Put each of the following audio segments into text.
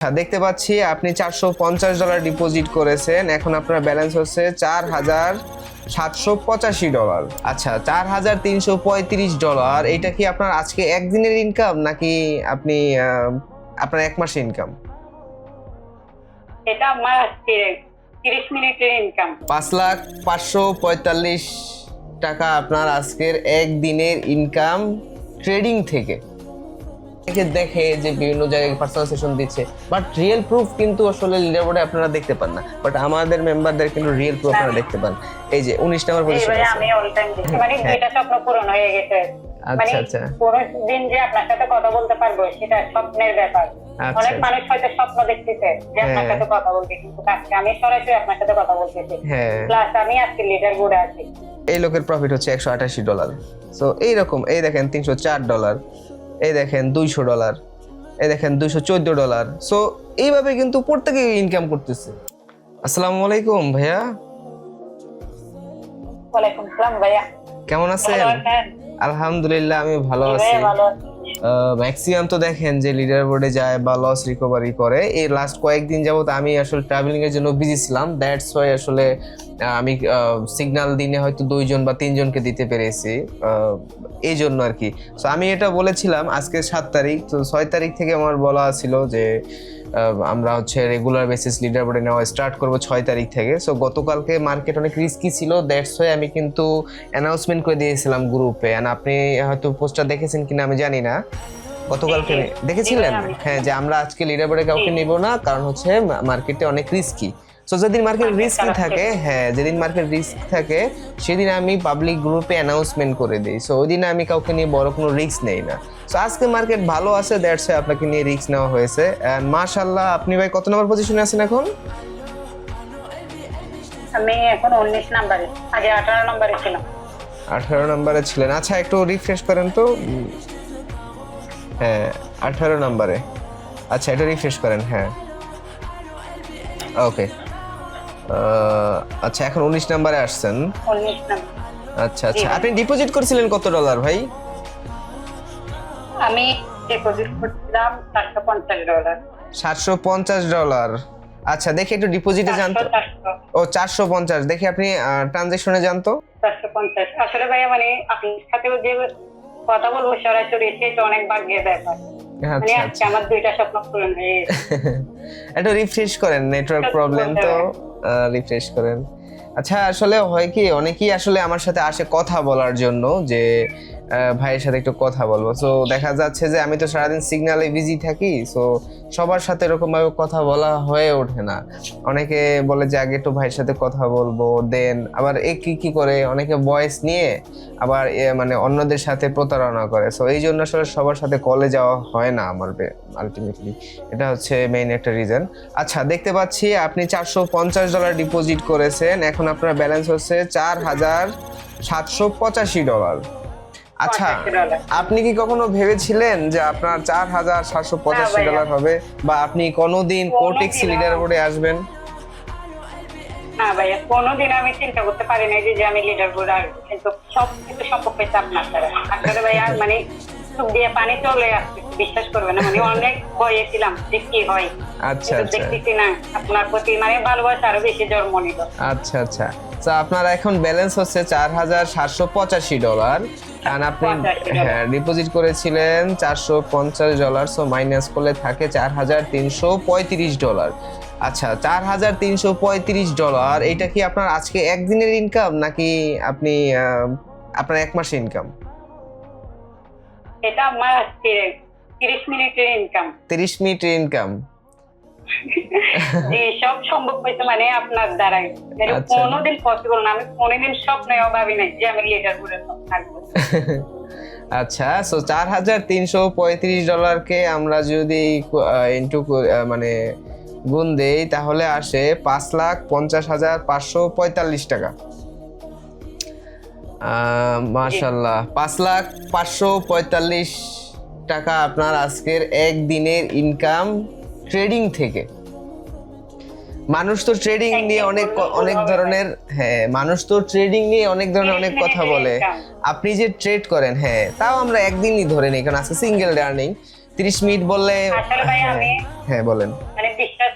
দেখতে পাচ্ছি আপনি $450 ডিপোজিট করেছেন, এখন আপনার ব্যালেন্স হচ্ছে $4785। আচ্ছা, $4335। এটা কি আপনার আজকে একদিনের ইনকাম নাকি আপনি আপনার এক মাসের ইনকাম? এটা আমার আজকে 30 মিনিটের ইনকাম। 5,545 টাকা আপনার আজকের একদিনের ইনকাম ট্রেডিং থেকে। দেখে যে বিভিন্ন জায়গায় পার্সোনাল সেশন দিচ্ছে, বাট রিয়েল প্রুফ কিন্তু আসলে লিডার বোর্ডে আপনারা দেখতে পান না, বাট আমাদের মেম্বারদের কিন্তু রিয়েল প্রুফ আপনারা দেখতে পান। এই যে 19 নম্বর পজিশন আছে। আমি অল টাইম দেখি, মানে দুইটা স্বপ্ন পূরণ হয়ে গেছে। মানে কোন দিন যে আপনার সাথে কথা বলতে পারবো সেটা স্বপ্নের ব্যাপার। অনেক মানুষ হয়তো স্বপ্ন দেখতেছে যে আপনার সাথে কথা বলতে, কিন্তু আজকে আমি সরাসরি আপনার সাথে কথা বলতেছি, প্লাস আমি আজকে লিডার বোর্ডে আছি। এই লোকের প্রফিট হচ্ছে $188। সো এইরকম, এই দেখেন $304, এই দেখেন $200, এই দেখেন $214। সো এইভাবে কিন্তু প্রত্যেকে ইনকাম করতেছে। আসসালামু আলাইকুম ভাইয়া। ওয়ালাইকুম আসসালাম ভাইয়া, কেমন আছেন? আলহামদুলিল্লাহ আমি ভালো আছি। ম্যাক্সিমাম তো দেখেন যে লিডার বোর্ডে যায় বা লস রিকভারি করে। এই লাস্ট কয়েকদিন যাবত আমি আসলে ট্রাভেলিং এর জন্য বিজি ছিলাম, দ্যাটস ওয়াই আসলে আমি সিগন্যাল দিনে হয়তো 2 জন বা 3 জনকে দিতে পেরেছি, এই জন্য আর কি। সো আমি এটা বলেছিলাম আজকে 7 তারিখ, তো 6 তারিখ থেকে আমার বলা ছিল যে আমরা হচ্ছে রেগুলার বেসিস লিডার বোর্ডে নেওয়া স্টার্ট করবো 6 তারিখ থেকে। সো গতকালকে মার্কেট অনেক রিস্কি ছিল, দ্যাটস ওয়াই আমি কিন্তু অ্যানাউন্সমেন্ট করে দিয়েছিলাম গ্রুপে। এন্ড আপনি হয়তো পোস্টটা দেখেছেন কিনা আমি জানি না, গতকালকে দেখেছিলেন? হ্যাঁ, যে আমরা আজকে লিডার বোর্ডে কাউকে নিব না, কারণ হচ্ছে মার্কেটে অনেক রিস্কি। সো যেদিন মার্কেট রিস্ক থাকে, যেদিন মার্কেট রিস্ক থাকে সেদিন আমি পাবলিক গ্রুপে অ্যানাউন্সমেন্ট করে দিই। সো ওই দিন আমি কাউকে নিয়ে বড় কোনো রিস্ক নেই না। সো আজকে মার্কেট ভালো আছে, দ্যাটস ওয়াই আপনাকে নিয়ে রিস্ক নেওয়া হয়েছে। এন্ড মাশাআল্লাহ, আপনি ভাই কত নম্বর পজিশনে আছেন এখন? আমি এখন 19 নম্বরে, আগে 18 নম্বরে ছিলাম। 18 নম্বরে ছিলেন? আচ্ছা, একটু রিফ্রেশ করেন তো। হ্যাঁ, 18 নম্বরে। আচ্ছা, এটা রিফ্রেশ করেন। হ্যাঁ, ওকে। আচ্ছা, এখন 19 নম্বরে আসছেন। 19 নম্বর। আচ্ছা আচ্ছা, আপনি ডিপোজিট করেছিলেন কত ডলার ভাই? আমি ডিপোজিট করছিলাম $750। $750। আচ্ছা, দেখি একটু ডিপোজিটে জানতো। ও 450, দেখি আপনি ট্রানজাকশনে জানতো। 450 আসলে ভাইয়া, মানে আপনার সাথেও যে কথা বলবো সরাসরি, সেটা অনেক ভাগ্যের ব্যাপার। মানে আজকে আমার দুইটা স্বপ্ন পূরণ হয়ে গেছে। একটু রিফ্রেশ করেন, নেটওয়ার্ক প্রবলেম তো, রিফ্রেশ করেন। আচ্ছা, আসলে হয় কি, অনেকেই আসলে আমার সাথে আসে কথা বলার জন্য যে ভাইয়ের সাথে একটু কথা বলবো। সো দেখা যাচ্ছে যে আমি তো সারাদিন সিগন্যালে বিজি থাকি, সো সবার সাথে এরকম ভাবে কথা বলা হয়ে ওঠে না। অনেকে বলে যে আগে একটু ভাইয়ের সাথে কথা বলবো, দেন আবার কি করে অনেকে ভয়েস নিয়ে আবার মানে অন্যদের সাথে প্রতারণা করে। সো এই জন্য আসলে সবার সাথে কলে যাওয়া হয় না আমার আলটিমেটলি, এটা হচ্ছে মেইন একটা রিজন। আচ্ছা, দেখতে পাচ্ছি আপনি $450 ডিপোজিট করেছেন, এখন আপনার ব্যালেন্স হচ্ছে $4785। আচ্ছা, আপনি কি কখনো ভেবেছিলেন যে আপনার $4785 হবে, বা আপনি কোনোদিন কোটেক্স লিডার বোর্ডে আসবেন? না ভাইয়া, কোনোদিন আমি চিন্তা করতে পারি নাই যে আমি লিডার বোর্ডে আসবো, কিন্তু সব কিছু সম্ভব হয়েছে আপনার দ্বারা। আসলে ভাইয়া, মানে চোখ দিয়ে পানি চলে আসছে, বিশ্বাস করবেন না। মানে অনেক ভয়ে ছিলাম যে কি হয়। আচ্ছা আচ্ছা, দেখতেছি না আপনার প্রতি মানে ভালোবাসা আরো বেশি জন্ম নিল। আচ্ছা আচ্ছা, তো আপনার এখন ব্যালেন্স হচ্ছে $4785, আর আপনি ডিপোজিট করেছিলেন $450। সো মাইনাস করলে থাকে $4335। আচ্ছা, $4335, এটা কি আপনার আজকে একদিনের ইনকাম নাকি আপনি আপনার এক মাসের ইনকাম? এটা আমার আজকে 30 মিনিটের ইনকাম। 30 মিনিটের ইনকাম? এই সব সম্ভব হয়েছে মানে আপনার দ্বারাই। কোনোদিন পসিবল না, আমি কোনোদিন স্বপ্নেও ভাবি নাই যে আমি লিডার বোর্ডে থাকবো। আচ্ছা, সো $4335 কে আমরা যদি ইনটু মানে গুণ দেই, তাহলে আসে 5,50,545 টাকা। মাশাআল্লাহ, 5,545 টাকা আপনার আজকের একদিনের ইনকাম ট্রেডিং থেকে। মানুষ তো ট্রেডিং নিয়ে অনেক ধরনের, মানুষ তো ট্রেডিং নিয়ে অনেক ধরনের অনেক কথা বলে। আপনি যে ট্রেড করেন, তাও আমরা একদিনই ধরে নিই, কারণ আজকে সিঙ্গেল ডে আর্নিং 30 মিনিট বললে আসলে ভাই আমি হ্যাঁ বলেন। মানে বিশ্বাস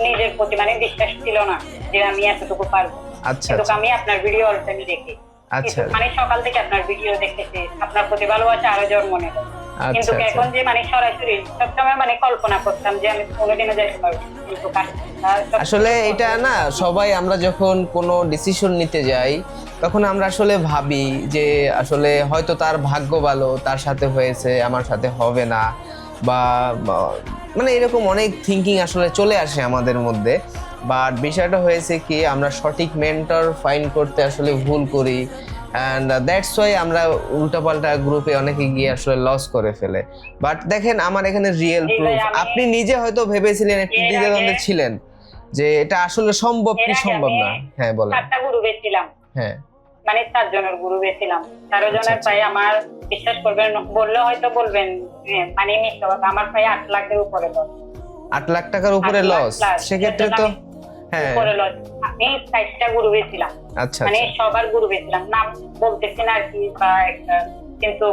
নিজের প্রতি মানে বিশ্বাস ছিল না যে আমি এতটুকু পারবো। আচ্ছা কিন্তু আচ্ছা আমি আপনার ভিডিও অলরেডি দেখি, আচ্ছা মানে সকাল থেকে আপনার ভিডিও দেখতেছি, আপনার প্রতি ভালোবাসা আরো জন্ম নেব। কিন্তু আচ্ছা এখন যে মানে সরাসরি সবসময় মানে কল্পনা করতাম যে আমি কোনোদিনও যেতে পারবো, কিন্তু আসলে এটা না, সবাই আমরা যখন কোনো ডিসিশন নিতে যাই তখন আমরা আসলে ভাবি যে আসলে হয়তো তার ভাগ্য ভালো, তার সাথে হয়েছে, আমার সাথে হবে না, বা মানে এরকম অনেক থিঙ্কিং আসলে চলে আসে আমাদের মধ্যে। বাট বিষয়টা হয়েছে কি, আমরা সঠিক মেন্টর ফাইন্ড করতে আসলে ভুল করি, অ্যান্ড দ্যাটস ওয়াই আমরা উল্টাপাল্টা গ্রুপে অনেকে গিয়ে আসলে লস করে ফেলে। বাট দেখেন আমার এখানে রিয়েল প্রুফ, আপনি নিজে হয়তো ভেবেছিলেন, একটু দ্বিধাদ্বন্দ্বে ছিলেন যে এটা আসলে সম্ভব কি সম্ভব না। হ্যাঁ বলেন। 7টা গ্রুপে ছিলাম, হ্যাঁ মানে 7 জনের গ্রুপে ছিলাম, 13 জনের প্রায় আমার বিশ্বাস করবেন বললে হয়তো বলবেন মানে মিথ্যা কথা, আমার প্রায় 8 লাখের উপরে লস। 8 লাখ টাকার উপরে লস, সেক্ষেত্রে তো হ্যাঁ উপরে লস। আমি 4টা গ্রুপে ছিলাম, আচ্ছা মানে আচ্ছা সবার গ্রুপে ছিলাম, নাম বলতেছি না আর কি বা একটা, কিন্তু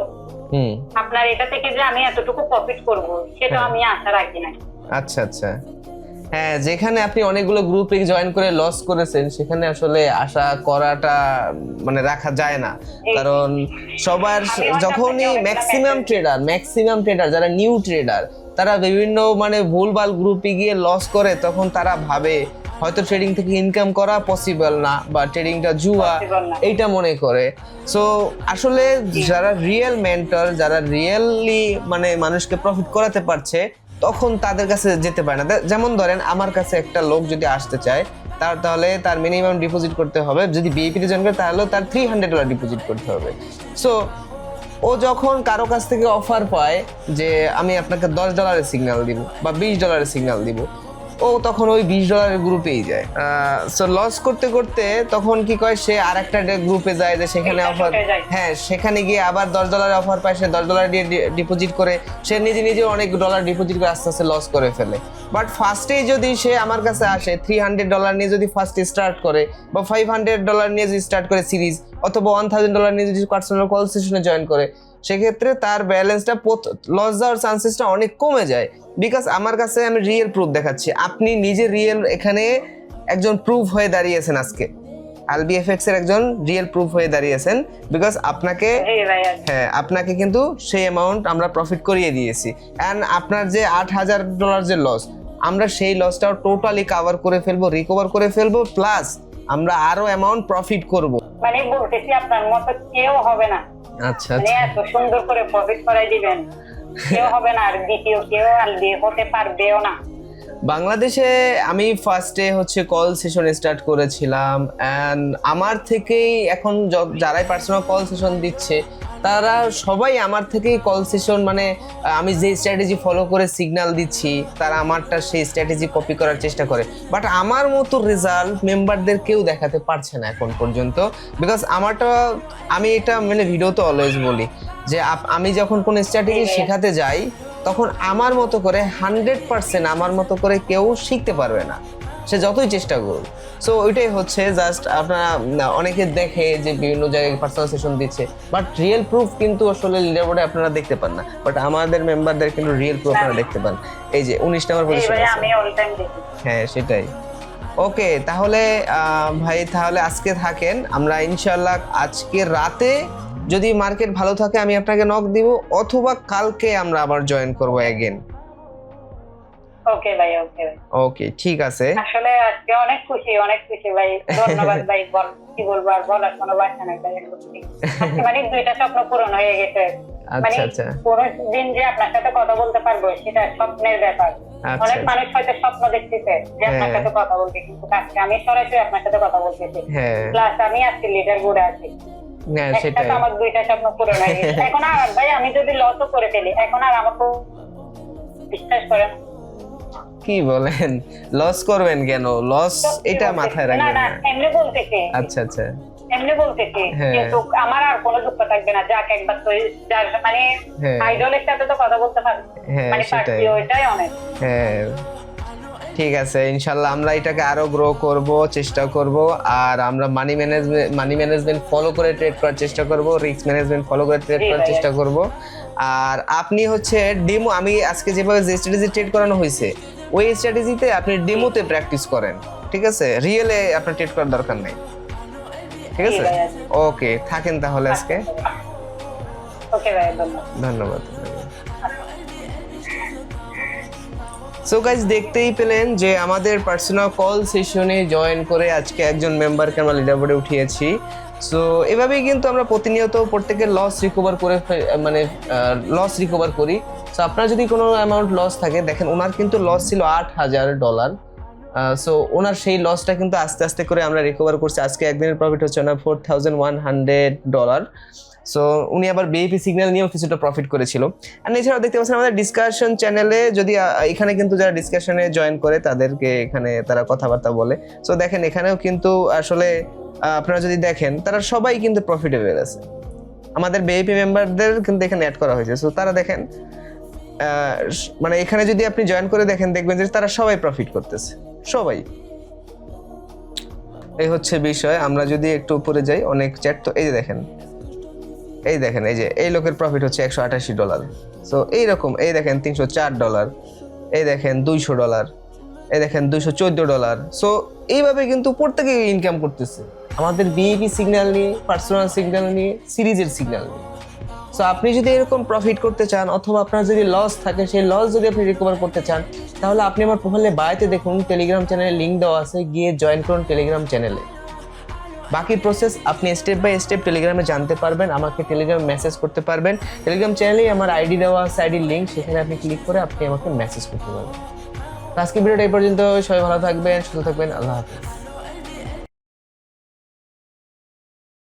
আপনার এটা থেকে যে আমি এতটুকু প্রফিট করব সেটা আমি আশা রাখি না। আচ্ছা আচ্ছা হ্যাঁ, যেখানে আপনি অনেকগুলো গ্রুপে জয়েন করে লস করেছেন সেখানে আসলে আশা করাটা মানে রাখা যায় না, কারণ সবার যখনই ম্যাক্সিমাম ট্রেডার যারা নিউ ট্রেডার তারা বিভিন্ন মানে ভুলভাল গ্রুপে গিয়ে লস করে, তখন তারা ভাবে হয়তো ট্রেডিং থেকে ইনকাম করা পসিবল না বা ট্রেডিংটা জুয়া, এইটা মনে করে। সো আসলে যারা রিয়েল মেন্টর, যারা রিয়েলি মানে মানুষকে প্রফিট করাতে পারছে, তখন তাদের কাছে যেতে পারে না। যেমন ধরেন আমার কাছে একটা লোক যদি আসতে চায়, তাহলে তার মিনিমাম ডিপোজিট করতে হবে, যদি বিএপি তে জয়েন করে তাহলে তার $300 ডিপোজিট করতে হবে। সো ও যখন কারো কাছ থেকে অফার পায় যে আমি আপনাকে $10 সিগন্যাল দিব বা $20 সিগন্যাল দিব, ও তখন ওই $20 গ্রুপেই যায়। সো লস করতে করতে তখন কি কয়, সে আরেকটা গ্রুপে যায় যে সেখানে অফার, হ্যাঁ সেখানে গিয়ে আবার $10 অফার পায়, সে $10 দিয়ে ডিপোজিট করে, সে নিজে অনেক ডলার ডিপোজিট করে আস্তে আস্তে লস করে ফেলে। বাট ফার্স্টেই যদি সে আমার কাছে আসে, $300 নিয়ে যদি ফার্স্টে স্টার্ট করে বা $500 নিয়ে যদি স্টার্ট করে সিরিজ, অথবা $1000 নিয়ে যদি পার্সোনাল কল সেশনে জয়েন করে, সেক্ষেত্রে তার ব্যালেন্সটা লস যাওয়ার চান্সেসটা অনেক কমে যায়। বিকজ আমার কাছে আমি রিয়েল প্রুফ দেখাচ্ছি, আপনি নিজে রিয়েল এখানে একজন প্রুফ হয়ে দাঁড়িয়েছেন আজকে, আলবিএফএক্স এর একজন রিয়েল প্রুফ হয়ে দাঁড়িয়েছেন, বিকজ আপনাকে হ্যাঁ আপনাকে কিন্তু সেই অ্যামাউন্ট আমরা প্রফিট করিয়ে দিয়েছি। অ্যান্ড আপনার যে $8000 যে লস, আমরা সেই লসটাও টোটালি কভার করে ফেলবো, রিকভার করে ফেলবো, প্লাস আমরা আরো অ্যামাউন্ট প্রফিট করব। মানে বলতেছি আপনার মতো কেউ হবে না। আচ্ছা মানে এত সুন্দর করে প্রফিট করাই দিবেন, কেউ হবে না, আর দ্বিতীয় কেউ আলবি হতে পারবেও না। বাংলাদেশে আমি ফার্স্টে হচ্ছে কল সেশন স্টার্ট করেছিলাম, অ্যান্ড আমার থেকেই এখন যারাই পার্সোনাল কল সেশন দিচ্ছে তারা সবাই আমার থেকেই কল সেশন, মানে আমি যে স্ট্র্যাটেজি ফলো করে সিগন্যাল দিচ্ছি তারা আমারটা সেই স্ট্র্যাটেজি কপি করার চেষ্টা করে। বাট আমার মতো রেজাল্ট মেম্বারদের কেউ দেখাতে পারছে না এখন পর্যন্ত, বিকজ আমারটা, আমি এটা মানে ভিডিওতে অলওয়েজ বলি যে আমি যখন কোনো স্ট্র্যাটেজি শেখাতে যাই তখন আমার মতো করে 100% আমার মতো করে কেউ শিখতে পারবে না, সে যতই চেষ্টা করুক। সো ওইটাই হচ্ছে জাস্ট আপনারা অনেকে দেখে যে বিভিন্ন জায়গায় পার্সোনাল সেশন দিচ্ছে, বাট রিয়েল প্রুফ কিন্তু আসলে লিডার বোর্ডে আপনারা দেখতে পান না, বাট আমাদের মেম্বারদের কিন্তু রিয়েল প্রুফ আপনারা দেখতে পান। এই যে 19 নম্বর পজিশন আমি অল টাইম দেখি। হ্যাঁ সেটাই। ওকে তাহলে ভাই তাহলে আজকে থাকেন, আমরা ইনশাআল্লাহ আজকে রাতে যদি মার্কেট ভালো থাকে আমি আপনাকে নক দিব, অথবা কালকে আমরা আবার জয়েন করব अगेन। ওকে ভাই, ওকে ভাই, ওকে ঠিক আছে। আসলে আজকে অনেক খুশি ভাই, ধন্যবাদ ভাই। কি বলবো আর বলার কোনো ভাষা নাই ভাই, মানে 2টা স্বপ্ন পূরণ হয়ে গেছে। মানে কোন দিন যে আপনার সাথে কথা বলতে পারবো সেটা স্বপ্নের ব্যাপার। অনেক মানুষ হয়তো স্বপ্ন দেখতেছে যে আপনার সাথে কথা বলতে, কিন্তু আজকে আমি সরাসরি আপনার সাথে কথা বলতেছি, প্লাস আমি আজকে লিডার বোর্ডে আছি। আমার 2টা স্বপ্ন পূরণ হয়ে গেছে। এখন আর ভাই আমি যদি লসও করে ফেলি, এখন আর আমাকে বিশ্বাস করেন কি বলেন, লস করবেন কেন? লস এটা মাথায় রাখবেন না। এমনি বলতেছি। আচ্ছা আচ্ছা এমনি বলতেছি, কিন্তু আমার আর কোনো দুঃখ থাকবে না। যাক একবার তো মানে আইডলের সাথে তো কথা বলতে পারবো, মানে পারছি, ওইটাই অনেক। হ্যাঁ ঠিক আছে, ইনশাল্লাহ আমরা এটাকে আরো গ্রো করব, চেষ্টা করব। আর আমরা মানি ম্যানেজমেন্ট ফলো করে ট্রেড করার চেষ্টা করব, রিস্ক ম্যানেজমেন্ট ফলো করে ট্রেড করার চেষ্টা করব। আর আপনি হচ্ছে ডেমো, আমি আজকে যেভাবে যে স্ট্র্যাটেজি ট্রেড করানো হয়েছে ওই স্ট্র্যাটেজিতে আপনি ডেমোতে প্র্যাকটিস করেন, ঠিক আছে? রিয়েলে আপনার ট্রেড করার দরকার নেই, ঠিক আছে? ওকে, থাকেন তাহলে আজকে। ওকে ভাই, ধন্যবাদ। সো গাইস, দেখতেই পেলেন যে আমাদের পার্সোনাল কল সেশনে জয়েন করে আজকে একজন মেম্বারকে আমরা লিডার বোর্ডে উঠিয়েছি। সো এভাবেই কিন্তু আমরা প্রতিনিয়ত প্রত্যেকের লস রিকভার করে, মানে লস রিকভার করি। সো আপনার যদি কোনো অ্যামাউন্ট লস থাকে, দেখেন ওনার কিন্তু লস ছিল $8,000। সো ওনার সেই লসটা কিন্তু আস্তে আস্তে করে আমরা রিকভার করছি। আজকে একদিনের প্রফিট হচ্ছে ওনার $4,100। সো উনি আবার বিএপি সিগন্যাল নিয়েও কিছুটা প্রফিট করেছিল। আর এছাড়াও দেখতে পাচ্ছেন আমাদের ডিসকাশন চ্যানেলে, যদি এখানে কিন্তু যারা ডিসকাশনে জয়েন করে তাদেরকে এখানে তারা কথাবার্তা বলে। সো দেখেন এখানেও কিন্তু আসলে আপনারা যদি দেখেন তারা সবাই কিন্তু প্রফিটেবল আছে। আমাদের বিএপি মেম্বারদের কিন্তু এখানে অ্যাড করা হয়েছে। সো তারা দেখেন মানে এখানে যদি আপনি জয়েন করে দেখেন, দেখবেন যে তারা সবাই প্রফিট করতেছে, সবাই। এই হচ্ছে বিষয়। আমরা যদি একটু উপরে যাই, অনেক চ্যাট তো এই যে দেখেন, এই দেখেন, এই যে এই লোকের প্রফিট হচ্ছে $188। সো এইরকম, এই দেখেন $304, এই দেখেন $200, এই দেখেন $214। সো এইভাবে কিন্তু প্রত্যেকেই ইনকাম করতেছে আমাদের বিএপি সিগন্যাল নিয়ে, পার্সোনাল সিগন্যাল নিয়ে, সিরিজের সিগন্যাল নিয়ে। সো আপনি যদি এরকম প্রফিট করতে চান, অথবা আপনার যদি লস থাকে, সেই লস যদি আপনি রিকভার করতে চান, তাহলে আপনি আমার প্রোফাইলে বায়োতে দেখুন টেলিগ্রাম চ্যানেলের লিঙ্ক দেওয়া আছে, গিয়ে জয়েন করুন টেলিগ্রাম চ্যানেলে। বাকি প্রসেস আপনি স্টেপ বাই স্টেপ টেলিগ্রামে জানতে পারবেন, আমাকে টেলিগ্রামে মেসেজ করতে পারবেন। টেলিগ্রাম চ্যানেলেই আমার আইডি দেওয়া আছে, আইডির লিঙ্ক, সেখানে আপনি ক্লিক করে আপনি আমাকে মেসেজ করতে পারবেন। আজকে ভিডিওটা এই পর্যন্ত। সবাই ভালো থাকবেন, সুস্থ থাকবেন। আল্লাহ হাফেজ।